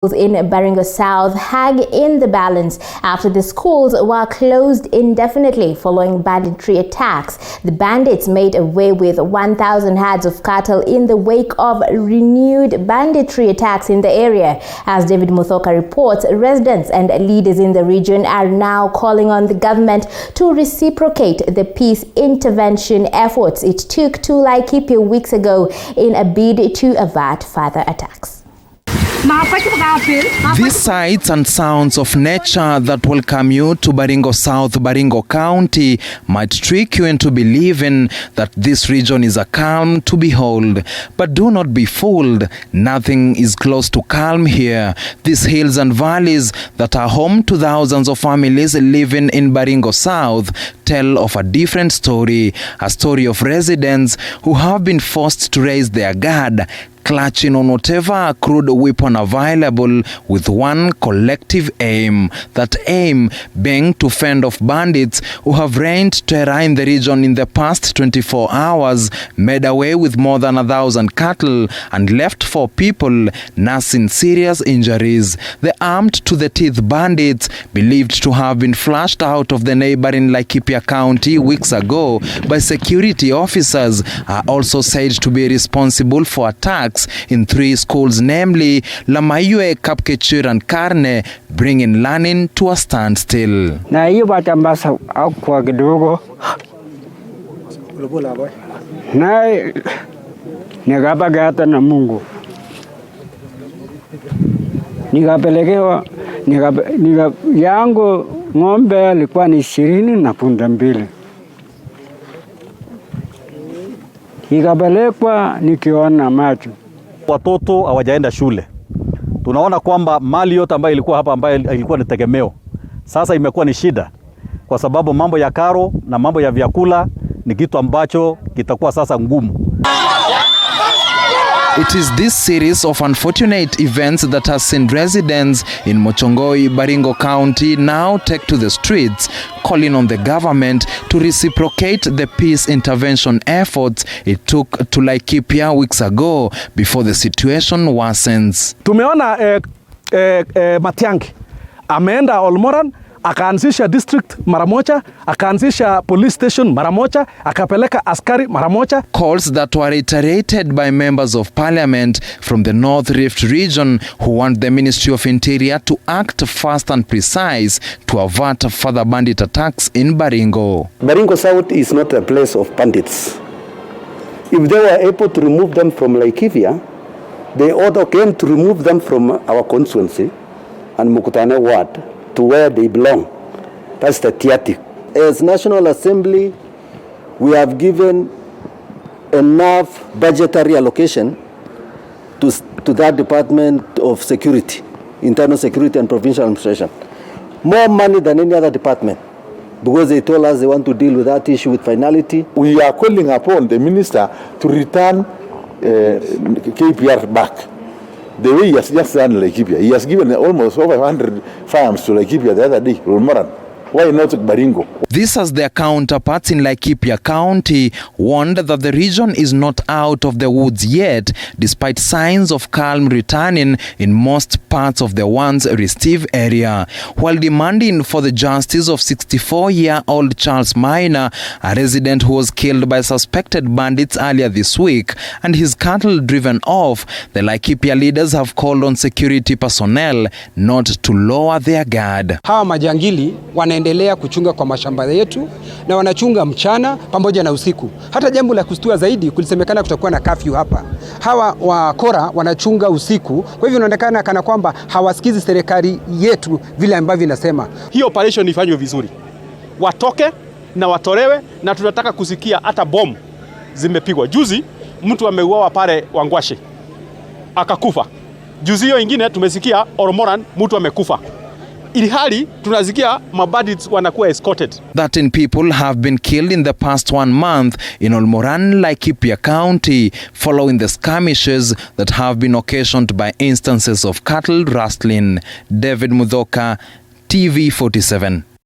In Baringo South hang in the balance after the schools were closed indefinitely following banditry attacks. The bandits made away with 1,000 heads of cattle in the wake of renewed banditry attacks in the area. As David Muthoka reports, residents and leaders in the region are now calling on the government to reciprocate the peace intervention efforts it took to Laikipia weeks ago in a bid to avert further attacks. These sights and sounds of nature that welcome you to Baringo South, Baringo County might trick you into believing that this region is a calm to behold. But do not be fooled. Nothing is close to calm here. These hills and valleys that are home to thousands of families living in Baringo South tell of a different story, a story of residents who have been forced to raise their guard, clutching on whatever crude weapon available with one collective aim. That aim being to fend off bandits who have reigned terror in the region in the past 24 hours, made away with more than 1,000 cattle, and left 4 people nursing serious injuries. The armed to the teeth bandits, believed to have been flushed out of the neighboring Laikipia County weeks ago by security officers, are also said to be responsible for attacks in 3 schools, namely Lamayue, Kapkechur and Karne, bringing learning to a standstill. Na hiyo batambasa au kwa kidogo na nikapagata na Mungu nikapelekewa yangu ng'ombe alikuwa ni 20 na punda 2. Nikapelekwa nikiona macho. Watoto hawajaenda shule. Tunaona kwamba mali yote ambayo ilikuwa hapa, ambayo ilikuwa ni tegemeo, sasa imekuwa ni shida, kwa sababu mambo ya karo na mambo ya vyakula ni kitu ambacho kitakuwa sasa ngumu. It is this series of unfortunate events that has seen residents in Mochongoi, Baringo County now take to the streets, calling on the government to reciprocate the peace intervention efforts it took to Laikipia weeks ago before the situation worsens. Tumeona Matiang'i ameenda Olmoran, akaanzisha district maramoja, akaanzisha police station maramoja, akapeleka askari maramoja. Calls that were reiterated by members of parliament from the North Rift region who want the Ministry of Interior to act fast and precise to avert further bandit attacks in Baringo. Baringo South is not a place of bandits. If they were able to remove them from Laikipia, they also came to remove them from our constituency and Mukutane ward to where they belong. That's the theatic. As National Assembly, we have given enough budgetary allocation to that Department of Security, Internal Security and Provincial Administration. More money than any other department, because they told us they want to deal with that issue with finality. We are calling upon the minister to return KPR back. The way he has just done Laikipia, he has given almost over 100 farms to Laikipia the other day, Olmoran. Why not Baringo? This as their counterparts in Laikipia County warned that the region is not out of the woods yet, despite signs of calm returning in most parts of the once restive area, while demanding for the justice of 64-year-old Charles Minor, a resident who was killed by suspected bandits earlier this week, and his cattle driven off. The Laikipia leaders have called on security personnel not to lower their guard. Hawa majangili wanaendelea kuchunga kwa mashamba yetu na wanachunga mchana pamoja na usiku. Hata jambo la kustua zaidi, kulisemekana kutakuwa na curfew hapa. Hawa wakora wanachunga usiku, kwa hivyo inaonekana kana kwamba hawasikizi serikali yetu vile ambavyo inasema. Hii operation ifanywe vizuri. Watoke na watolewe, na tunataka kusikia hata bomu zimepigwa. Juzi mtu ameuawa pale Wangwashe akakufa. Juzi hiyo ingine tumesikia Olmoran mtu amekufa. Ilhali tunasikia mabandits wanakuwa escorted. 13 people have been killed in the past 1 month in Olmoran, Laikipia County, following the skirmishes that have been occasioned by instances of cattle rustling. David Muthoka, TV 47.